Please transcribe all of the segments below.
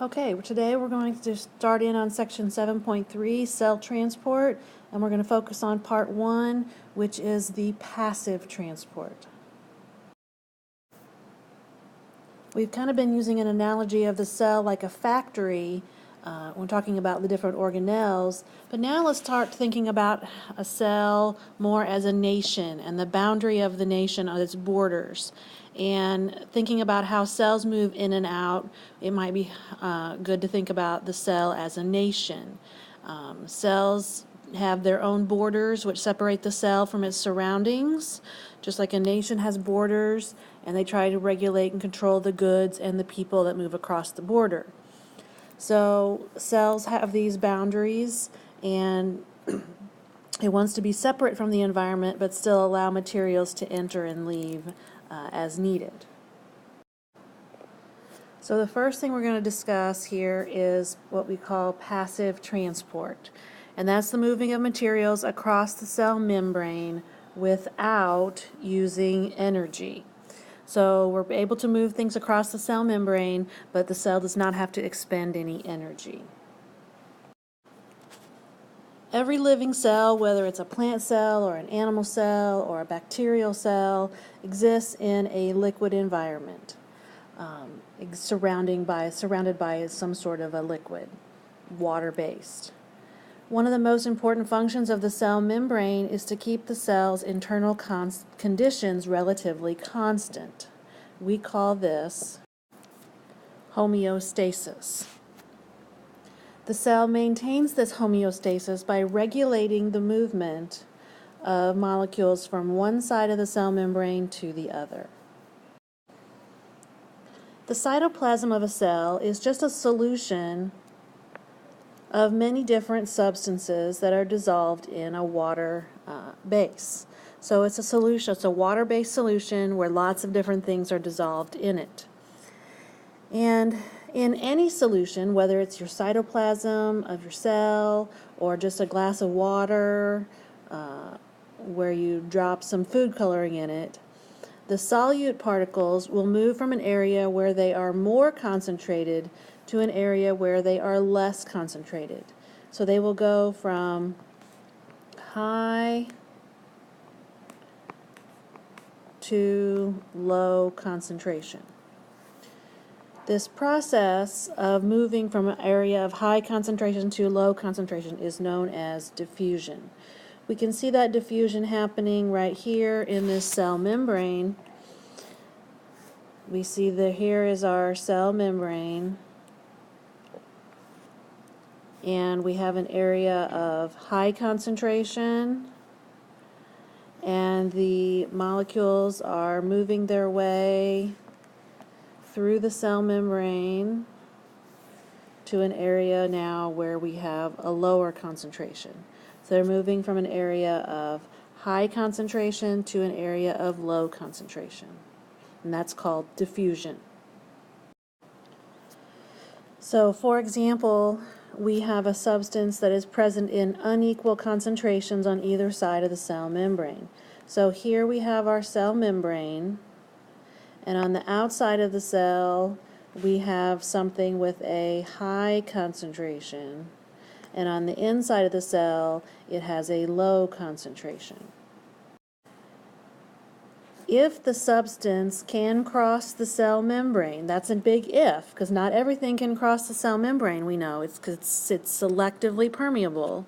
Okay, today we're going to start in on section 7.3, cell transport, and we're going to focus on part 1, which is the passive transport. We've kind of been using an analogy of the cell like a factory when talking about the different organelles, but now let's start thinking about a cell more as a nation and the boundary of the nation on its borders. And thinking about how cells move in and out, it might be good to think about the cell as a nation. Cells have their own borders which separate the cell from its surroundings, just like a nation has borders, and they try to regulate and control the goods and the people that move across the border. So cells have these boundaries, and it wants to be separate from the environment but still allow materials to enter and leave as needed. So the first thing we're going to discuss here is what we call passive transport, and that's the moving of materials across the cell membrane without using energy. So we're able to move things across the cell membrane, but the cell does not have to expend any energy. Every living cell, whether it's a plant cell or an animal cell or a bacterial cell, exists in a liquid environment, surrounded by some sort of a liquid, water-based. One of the most important functions of the cell membrane is to keep the cell's internal conditions relatively constant. We call this homeostasis. The cell maintains this homeostasis by regulating the movement of molecules from one side of the cell membrane to the other. The cytoplasm of a cell is just a solution of many different substances that are dissolved in a water base. So it's a solution, it's a water-based solution where lots of different things are dissolved in it. And in any solution, whether it's your cytoplasm of your cell or just a glass of water where you drop some food coloring in it, the solute particles will move from an area where they are more concentrated to an area where they are less concentrated. So they will go from high to low concentration. This process of moving from an area of high concentration to low concentration is known as diffusion. We can see that diffusion happening right here in this cell membrane. We see that here is our cell membrane, and we have an area of high concentration, and the molecules are moving their way through the cell membrane to an area now where we have a lower concentration. So they're moving from an area of high concentration to an area of low concentration, and that's called diffusion. So for example, we have a substance that is present in unequal concentrations on either side of the cell membrane. So here we have our cell membrane, and on the outside of the cell we have something with a high concentration, and on the inside of the cell it has a low concentration. If the substance can cross the cell membrane, that's a big if, because not everything can cross the cell membrane, we know, it's selectively permeable.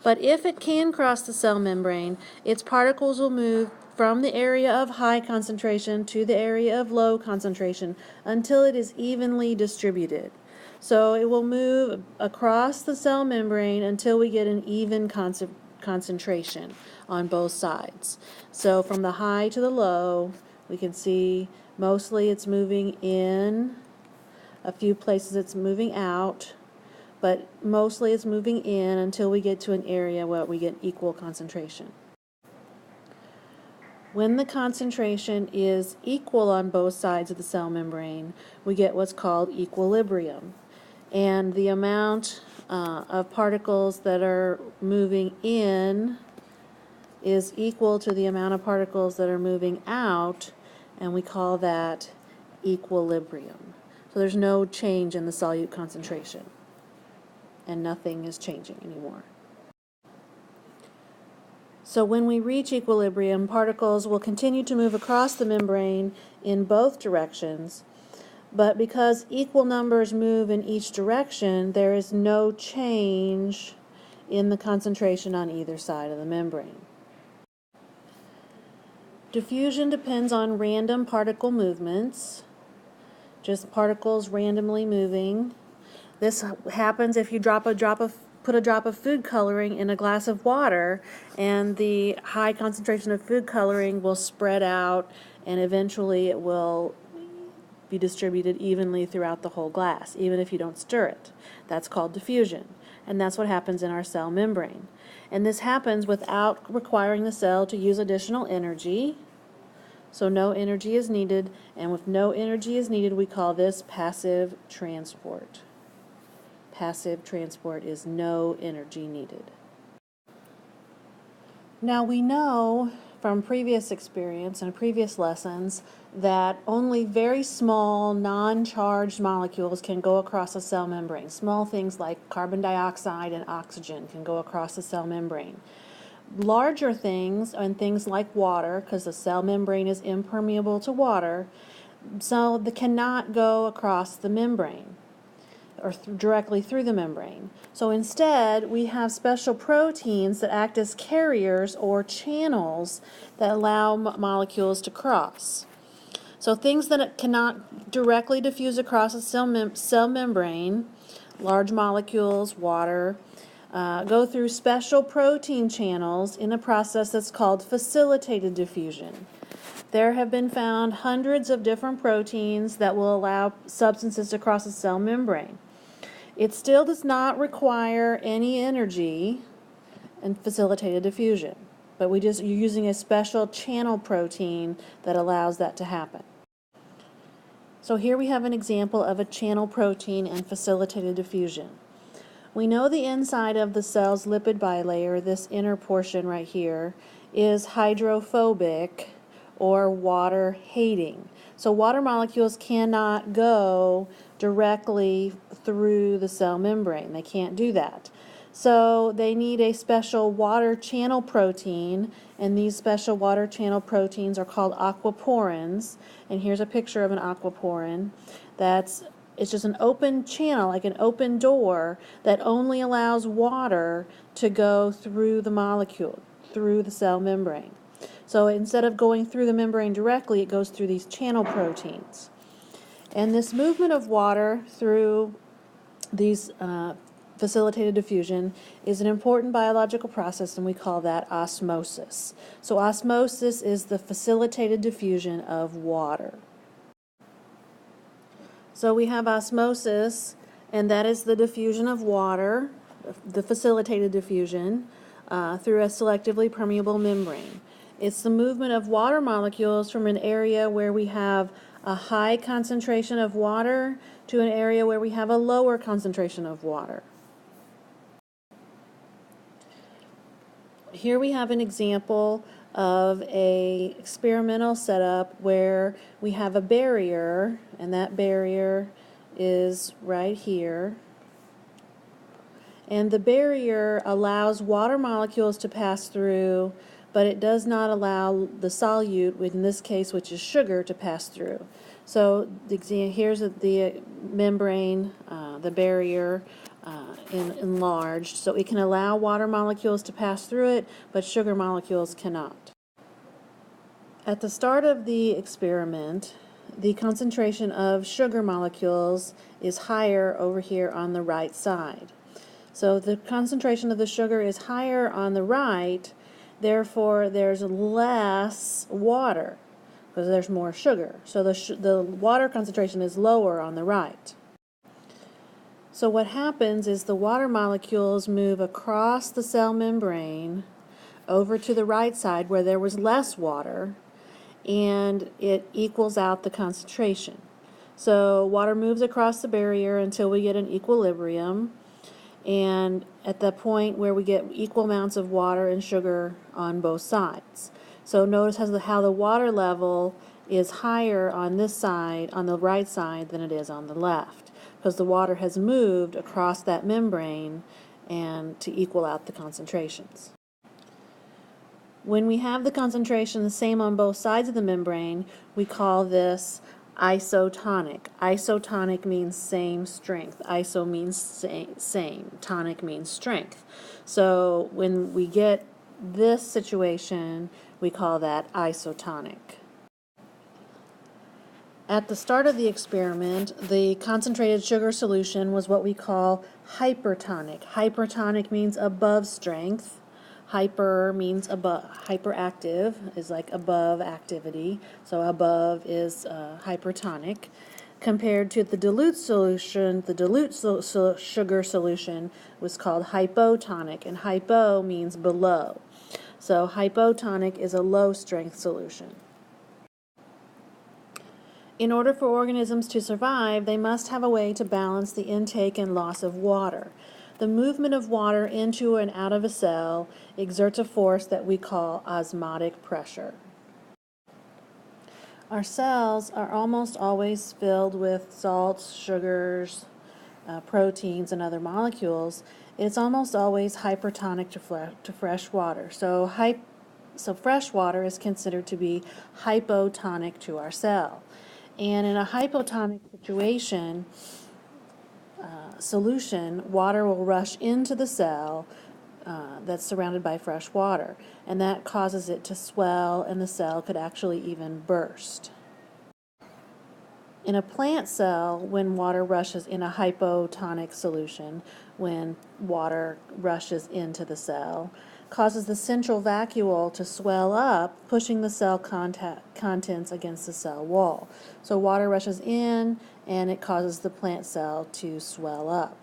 But if it can cross the cell membrane, its particles will move from the area of high concentration to the area of low concentration until it is evenly distributed. So it will move across the cell membrane until we get an even concentration on both sides. So from the high to the low, we can see mostly it's moving in, a few places it's moving out, but mostly it's moving in until we get to an area where we get equal concentration. When the concentration is equal on both sides of the cell membrane, we get what's called equilibrium. And the amount of particles that are moving in is equal to the amount of particles that are moving out, and we call that equilibrium. So So there's no change in the solute concentration, and nothing is changing anymore. So when we reach equilibrium, particles will continue to move across the membrane in both directions, but because equal numbers move in each direction, there is no change in the concentration on either side of the membrane. Diffusion depends on random particle movements, just particles randomly moving. This happens if you put a drop of food coloring in a glass of water, and the high concentration of food coloring will spread out, and eventually it will be distributed evenly throughout the whole glass, even if you don't stir it. That's called diffusion, and that's what happens in our cell membrane. And this happens without requiring the cell to use additional energy, so no energy is needed, and with no energy is needed, we call this passive transport. Passive transport is no energy needed. Now we know from previous experience and previous lessons that only very small non-charged molecules can go across a cell membrane. Small things like carbon dioxide and oxygen can go across the cell membrane. Larger things, and things like water, because the cell membrane is impermeable to water, so they cannot go across the membrane or directly through the membrane. So instead, we have special proteins that act as carriers or channels that allow molecules to cross. So things that cannot directly diffuse across a cell membrane, large molecules, water, go through special protein channels in a process that's called facilitated diffusion. There have been found hundreds of different proteins that will allow substances to cross a cell membrane. It still does not require any energy in facilitated diffusion, but you're using a special channel protein that allows that to happen. So here we have an example of a channel protein and facilitated diffusion. We know the inside of the cell's lipid bilayer, this inner portion right here, is hydrophobic or water-hating. So water molecules cannot go directly through the cell membrane. They can't do that. So they need a special water channel protein, and these special water channel proteins are called aquaporins. And here's a picture of an aquaporin. It's just an open channel, like an open door, that only allows water to go through the molecule, through the cell membrane. So instead of going through the membrane directly, it goes through these channel proteins. And this movement of water through these facilitated diffusion is an important biological process, and we call that osmosis. So osmosis is the facilitated diffusion of water. So we have osmosis, and that is the diffusion of water, the facilitated diffusion, through a selectively permeable membrane. It's the movement of water molecules from an area where we have a high concentration of water to an area where we have a lower concentration of water. Here we have an example of an experimental setup where we have a barrier, and that barrier is right here. And the barrier allows water molecules to pass through, but it does not allow the solute, in this case, which is sugar, to pass through. So here's the membrane, the barrier, enlarged, so it can allow water molecules to pass through it, but sugar molecules cannot. At the start of the experiment, the concentration of sugar molecules is higher over here on the right side. So the concentration of the sugar is higher on the right, therefore there's less water because there's more sugar. So the water concentration is lower on the right. So what happens is the water molecules move across the cell membrane over to the right side where there was less water, and it equals out the concentration. So water moves across the barrier until we get an equilibrium, and at the point where we get equal amounts of water and sugar on both sides. So notice how the water level is higher on this side, on the right side, than it is on the left, because the water has moved across that membrane and to equal out the concentrations. When we have the concentration the same on both sides of the membrane, we call this isotonic. Isotonic means same strength. Iso means same. Tonic means strength. So when we get this situation, we call that isotonic. At the start of the experiment, the concentrated sugar solution was what we call hypertonic. Hypertonic means above strength. Hyper means above. Hyperactive is like above activity. So above is hypertonic. Compared to the dilute solution, the dilute sugar solution was called hypotonic, and hypo means below. So hypotonic is a low strength solution. In order for organisms to survive, they must have a way to balance the intake and loss of water. The movement of water into and out of a cell exerts a force that we call osmotic pressure. Our cells are almost always filled with salts, sugars, proteins, and other molecules. It's almost always hypertonic to fresh water. So fresh water is considered to be hypotonic to our cell. And in a hypotonic solution, water will rush into the cell that's surrounded by fresh water, and that causes it to swell, and the cell could actually even burst. In a plant cell, when water rushes in a hypotonic solution, when water rushes into the cell, causes the central vacuole to swell up, pushing the cell contents against the cell wall. So water rushes in, and it causes the plant cell to swell up.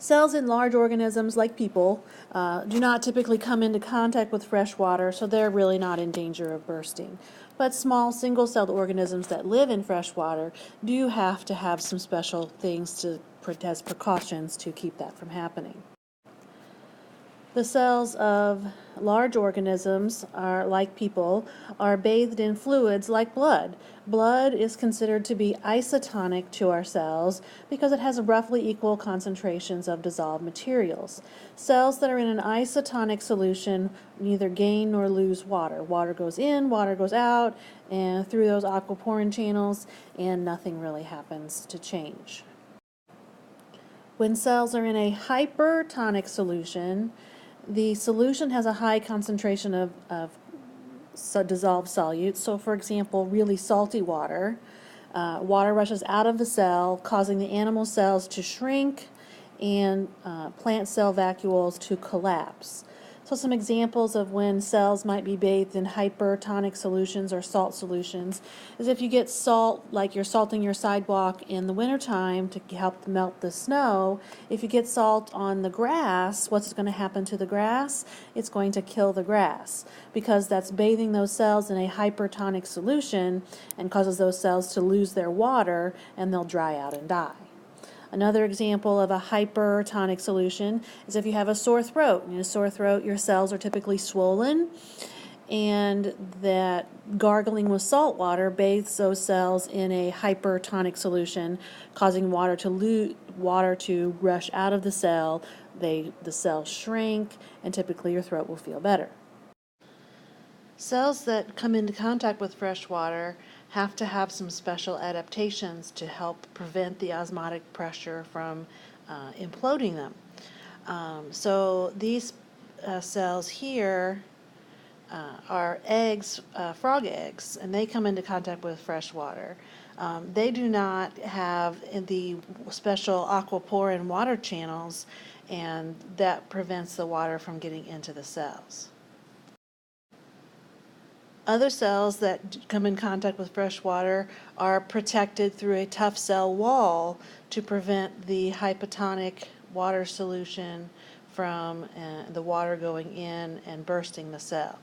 Cells in large organisms, like people, do not typically come into contact with fresh water, so they're really not in danger of bursting. But small single-celled organisms that live in fresh water do have to have some special things as precautions to keep that from happening. The cells of large organisms, like people, are bathed in fluids like blood. Blood is considered to be isotonic to our cells because it has roughly equal concentrations of dissolved materials. Cells that are in an isotonic solution neither gain nor lose water. Water goes in, water goes out, and through those aquaporin channels, and nothing really happens to change. When cells are in a hypertonic solution, the solution has a high concentration of dissolved solutes. So, for example, really salty water. Water rushes out of the cell, causing the animal cells to shrink and plant cell vacuoles to collapse. So some examples of when cells might be bathed in hypertonic solutions or salt solutions is if you get salt, like you're salting your sidewalk in the wintertime to help melt the snow. If you get salt on the grass, what's going to happen to the grass? It's going to kill the grass because that's bathing those cells in a hypertonic solution and causes those cells to lose their water, and they'll dry out and die. Another example of a hypertonic solution is if you have a sore throat. In a sore throat, your cells are typically swollen, and that gargling with salt water bathes those cells in a hypertonic solution, causing water to rush out of the cell. The cells shrink, and typically your throat will feel better. Cells that come into contact with fresh water have to have some special adaptations to help prevent the osmotic pressure from imploding them. So these cells here are eggs, frog eggs, and they come into contact with fresh water. They do not have the special aquaporin water channels, and that prevents the water from getting into the cells. Other cells that come in contact with fresh water are protected through a tough cell wall to prevent the hypotonic water solution from the water going in and bursting the cell.